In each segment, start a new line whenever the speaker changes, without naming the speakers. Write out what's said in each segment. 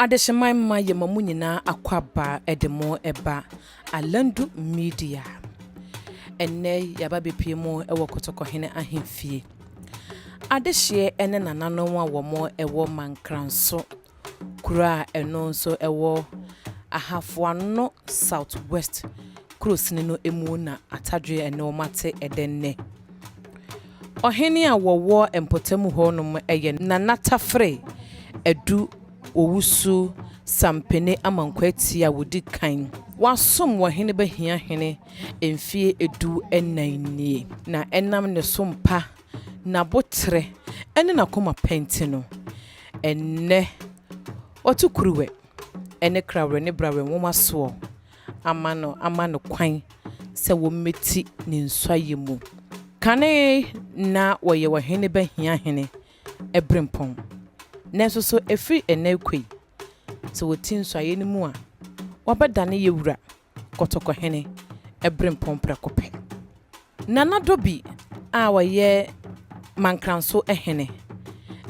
Adesheman ma ye mamu nyina akwaba edemo eba Alandu Media. Enne yaba bepie mu ewo Kotokohene ahemfie. Adehye ene nananom a womo ewo Mankranso kura eno nso ewo Ahafoano Southwest krosini no emu na atadwe ene omate edenne. Ohene a wowo empotemu honum eye nanatafre edu owusu sampene amankwati a wodi kan wasom wohene behia hene emfie edu enanie na enam ne sompa na botre ene na koma penti no enne otukuruwe ene krawe ne brawe nwoma so amano kwan se wo meti ne nswaye mu kane na woye wohene behia hene Brempong Neso so efri enekwei so wotin so aye ni mu a wabadane yewura Kotokohene Brempong prekope nana dobi a waye Mankransohene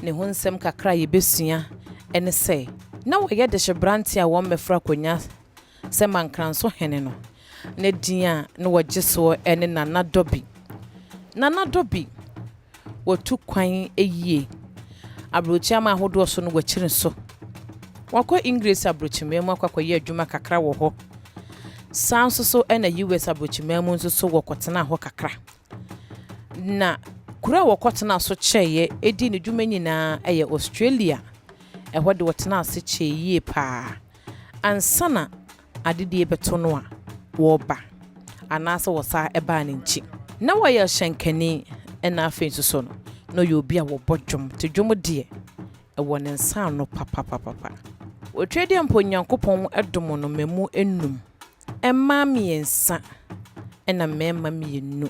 ne ho nsem kakra ye besua ene se na waye de hyebranti a wo mefra konya se Mankransohene no ne din a ne wageso ene nana dobi wotu kwan eyie abrochi ama ahodo so no wachirin so wakọ English abrochi memu akwakoye adwuma kakra wo ho sanso so ena US abrochi memu nso so wokotena ho kakra na kura wokotena so cheye edi ne dwuma nyina eye Australia ehode wotena ase cheye pa ansana adedie beto no a wo ba anase wosa eba ne nchi na waye hyenkani ena afen so no yobi a wo bodwom te dwom de ewo ne nsa no papa otwede mponyankopon edom no memu enum emma miensa ena mema mienu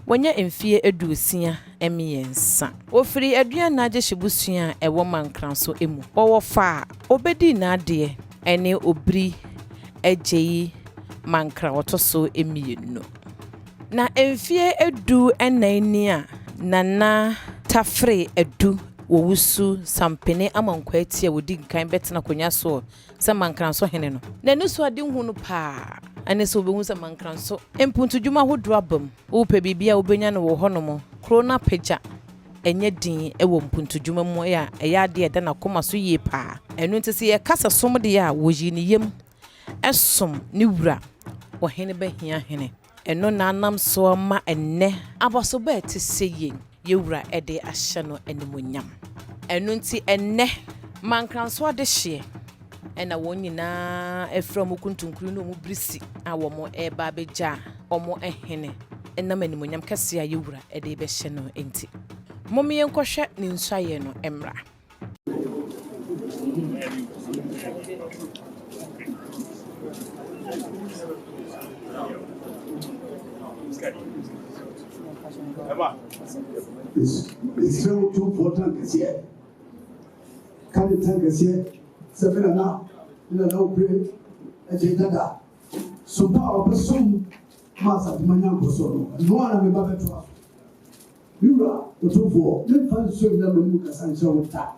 wonya emfie eduosia emiensa ofiri adua na age hyebusia ewo Mankranso emu wo fa obedi na de ene obri ejeyi Mankra otoso emienu na emfie edu enani a nana tafre edu wowusu sampene amankwati a wodi kan betena konya so se Mankransohene no na nusu ade hu no pa ane so obehu se Mankranso empuntudwuma hodro abam wo pe bibia obenya no wo honom krona peja enye din ewo mpuntudwuma mu ya eya ade eda na koma so yie pa enu ntese ye kasa som de ya woji ni yem esom ni wura wohene behia hene eno na anam so ma enne abaso ba te seye yewura ede ahye no animonyam eno nti enne Mankranso adehye ena wonyina efram kuntunkuru no mu brisi awo mo eba beja omo ehene enam animonyam kase a yewura ede be hye no enti momiye nkohwe ni nsaye no emra
It's very too important this year. Can you thank us here? Seven now, in a low grade, a jada. So power person, Master Manyanko Solo, and no one will be better. You are Otumfour, then find so that Lucas and so with that.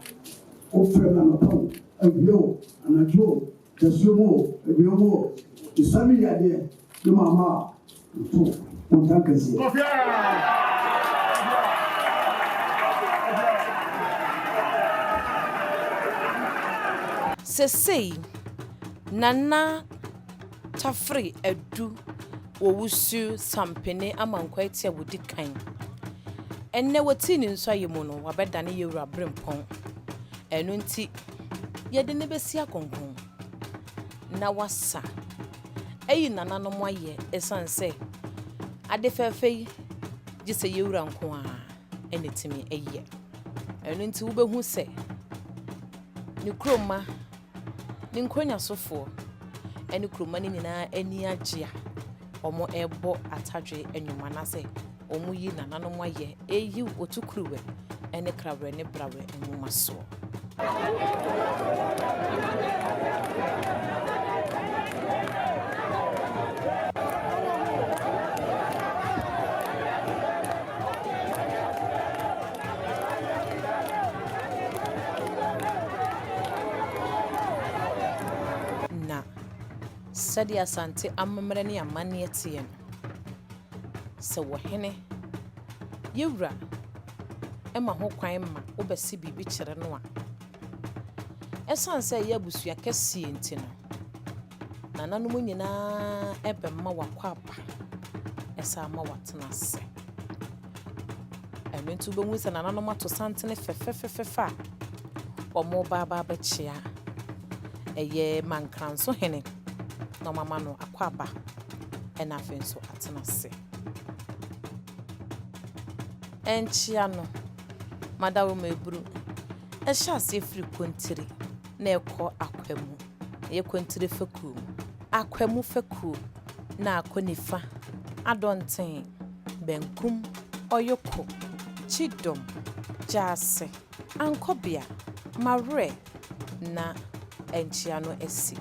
Oh, Fernando Pong, a Bio, and a Joe, the Sumo, a Bio more. The family idea, the Mama, and thank us here.
Sesei nana tafre edu wowusu sampene amankwati a wodi kan enne wati ni nso ayemu no wabedane yewura Brempong enu nti yede ne besi akonkon na wasa eyi nananom aye esanse ade fefei gise yewura nko a enetimi eye enu nti wobehu se ni kroma ni nkronya sofo eni kroma ni nyina eni agea omo ebo atadwe enwuma na se omo yi nananom aye eyi otukuruwe eni krawe ne brawe enwuma so sɛdeɛ asante amammerɛ ne amanneɛ teɛ no sɛ wɔ hene yɛwura ɛma ho kwan ma wobɛsi biribi kyerɛ no a ɛsiane sɛ ɛyɛ abusua kɛseɛ nti no nananom nyinaa ɛbɛma wakɔ aba ɛsɛ ama watena ase ɛno nti wobɛhu sɛ nananom ato santene fɛfɛfɛfɛ a ɔmo baaba bɛkyea ɛyɛ Mankransohene na ɔmama no akɔ aba ɛna afei nso atena ase ɛnkyea no madawo meburu ɛhyɛ ase firi kontiri na ɛkɔ akwamu ɛyɛ kontiri fakuo mu akwamu fakuo na akɔ nifa adɔnten benkum ɔyoko chidom jase ankɔbea marɛ na ɛnkyea no asi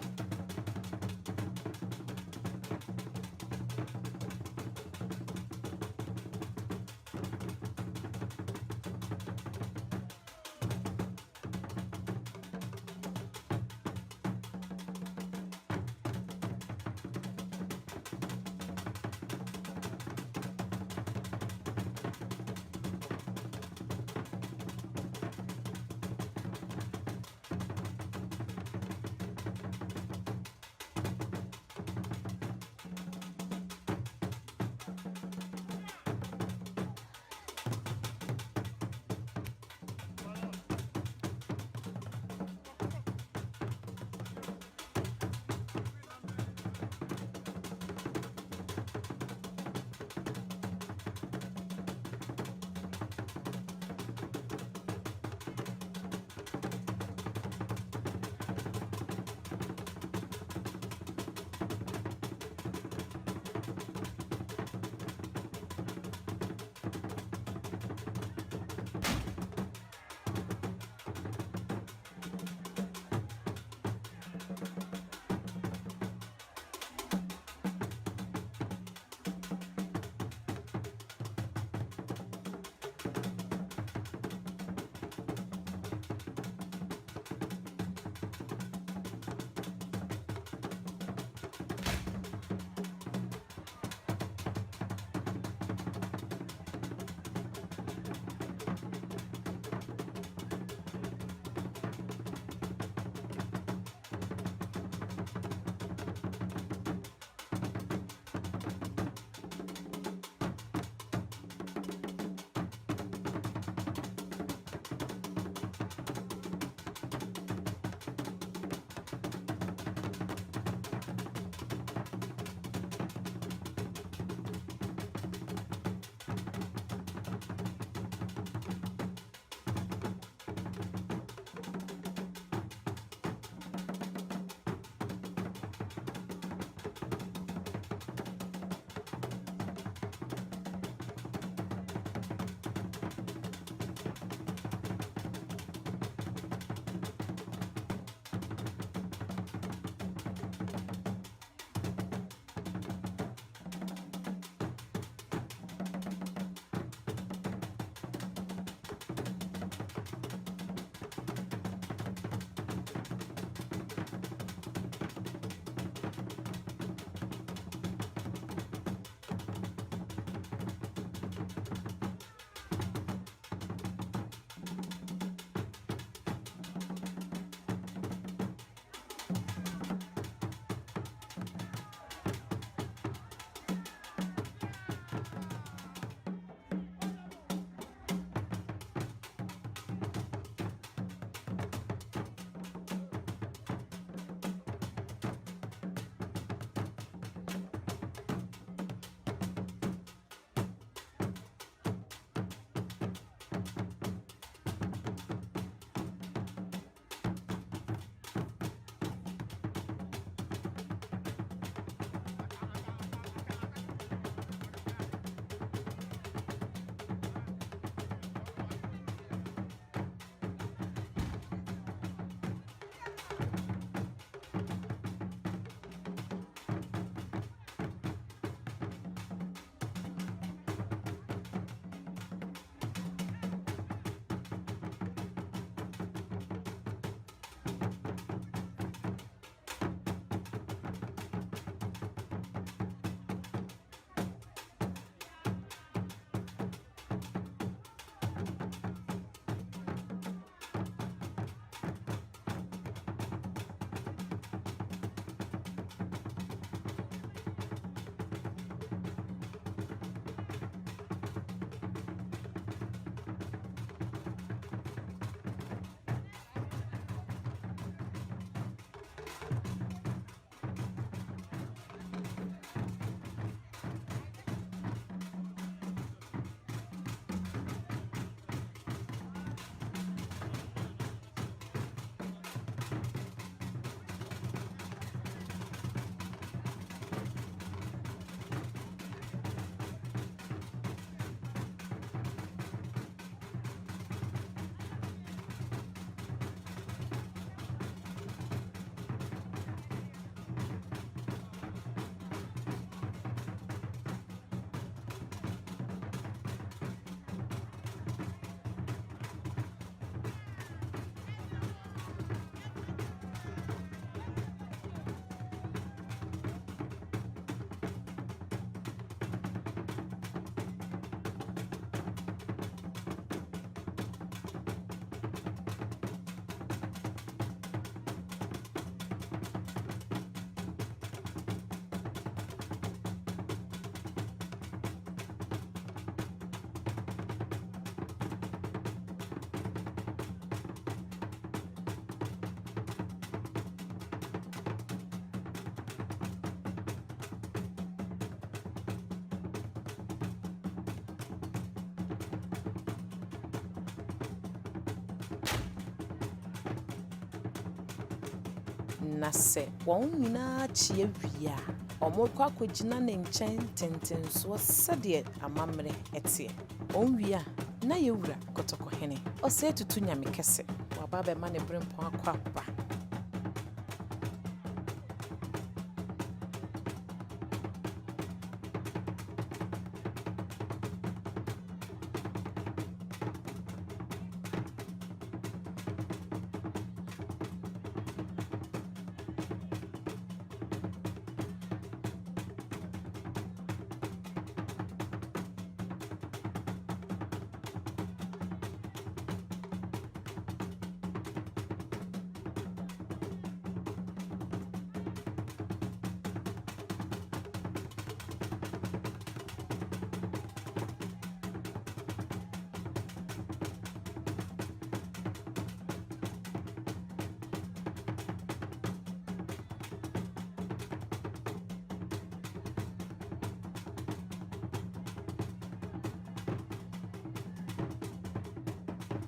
na sɛ wɔn nyinaa kyea wia ɔmo kɔ akɔgyina ne nkyɛn tentensoɔ sɛdeɛ amammerɛ ɛteɛ wɔn wia na yɛwura kɔtɔkɔhene Osei TuTu nyame kɛse waba bɛma ne Brempong akɔ aba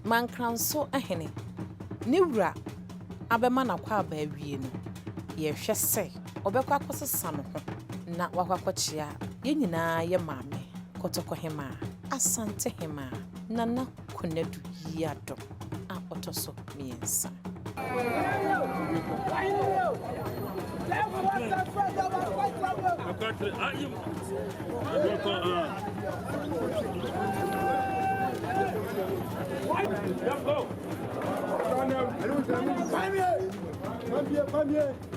Mankransohene ne wura abɛma nakɔ aba awie no yɛhwɛ sɛ ɔbɛkɔ akɔsesa no ho na wakɔkɔkyea yɛnyinaa yɛ maame kɔtɔkɔhema asante hema nana konadu yiado a ɔtɔ so mmiɛnsa
Let's go. Come here.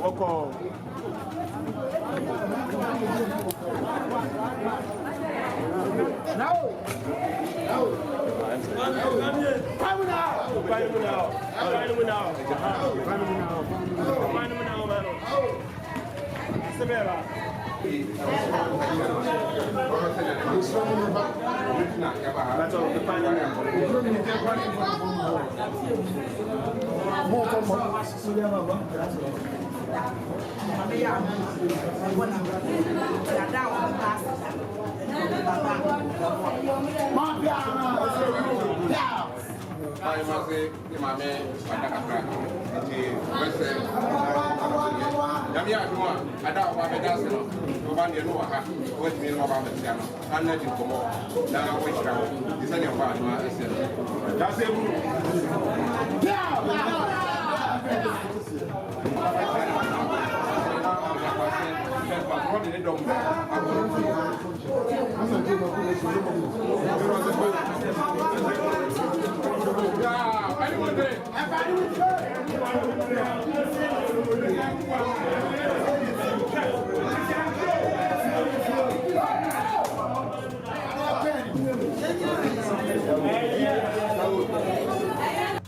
Wako. Now.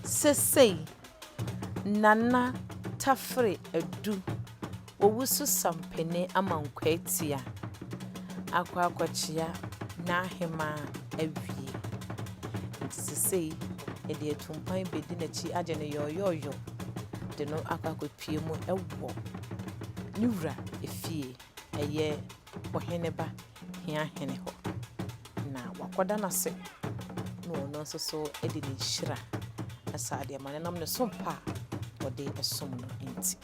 Sesei nana tafre edu owusu sampene amankwatia akwakwachia na hema awie sesei ede atumpan bedi na chi age ne yoyoyo de no akwakopie mu ewo niwura efie eye ohene ba hia hene ho na wakoda na se no no so ede ne hira asade manenam ne sompa ode esom no enti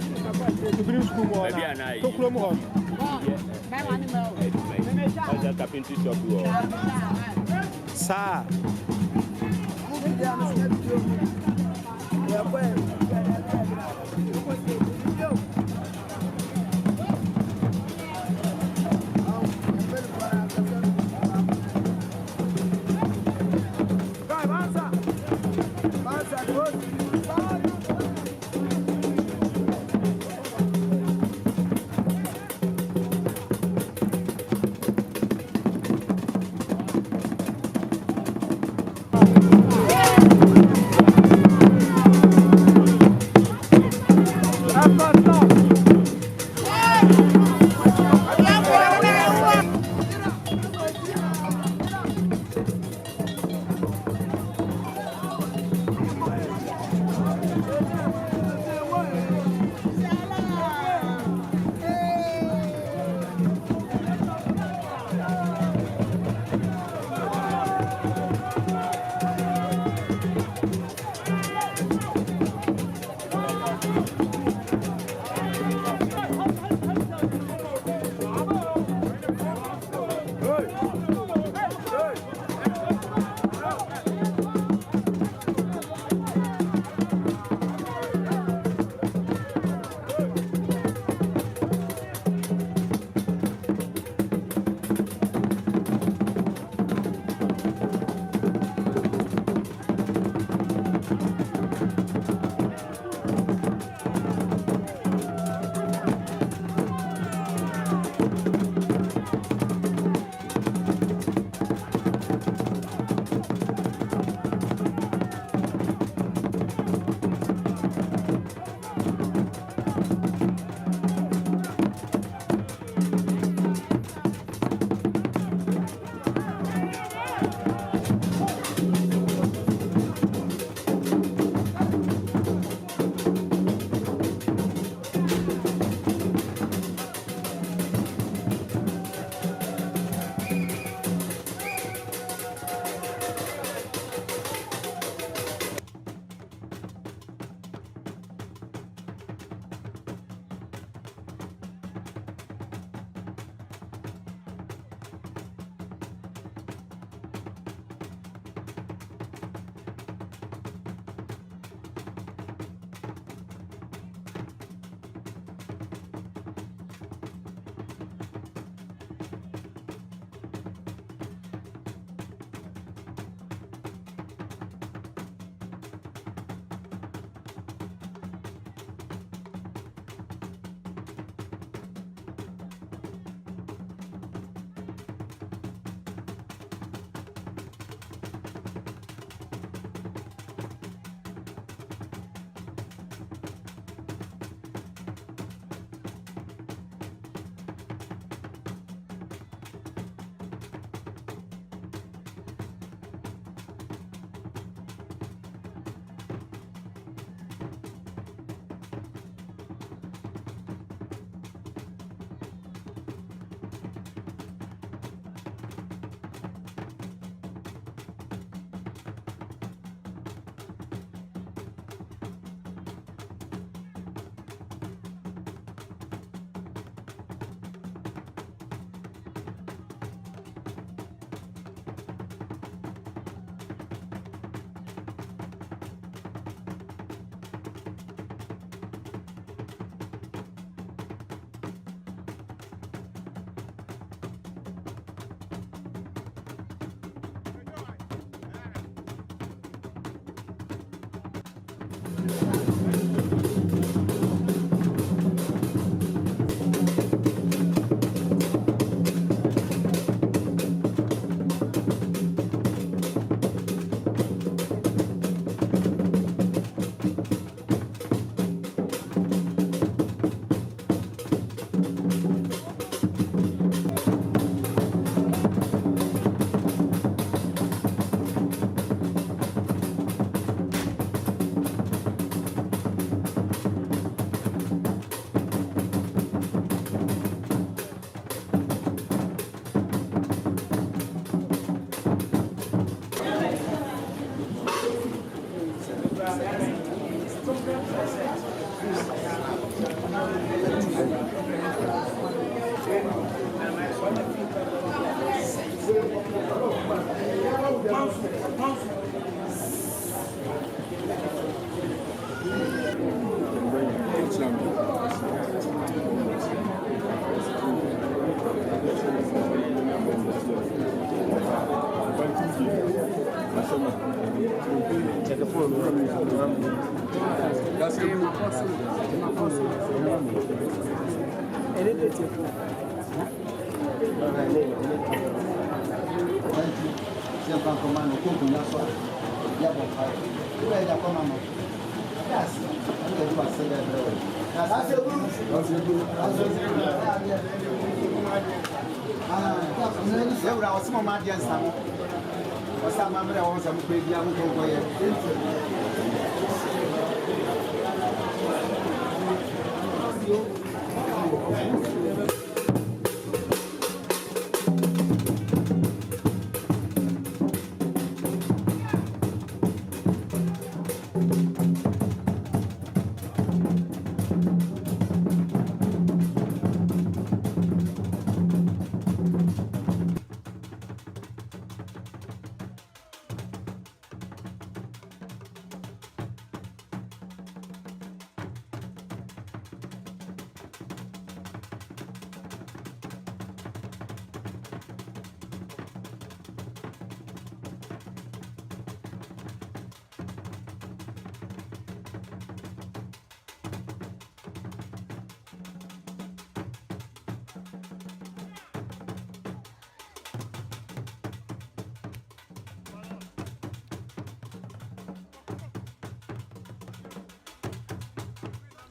Bring school more. To Chrome Hall. Sir.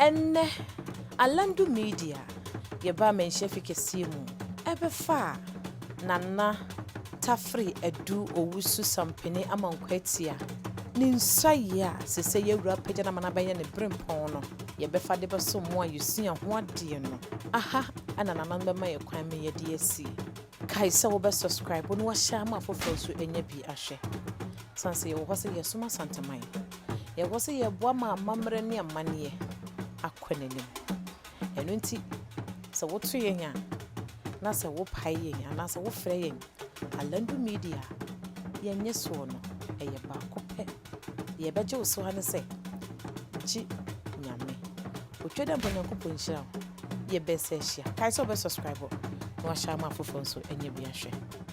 And Alandu Media, yeba menhye fikesie mu. Ebefa nana tafri edu owusu sampene amankwatia. Ni nsaya sese yewura pagya na manabanya ne Brempong no. Yebefa de beso mo ayusia ho ade no. Aha ana nana mbema ye kwan me yede asi. Kai se wo be subscribe no wa sha ma foforo so enya bi ahwe. Sanse ye wo hose ye suma santamai. Ye hose ye boa ma mamre ne amane akwanenim. Eno nti se wo to yenya na se wo pai yenya na se wo frɛ yenya Alandu Media yenye so no eye ba kope ye beje wo so ha ne se ji nyame otweda bonyankopɔ nhyira ye be se hia kai so be subscribe no wa sha ma fofo nso enye bi ahwe.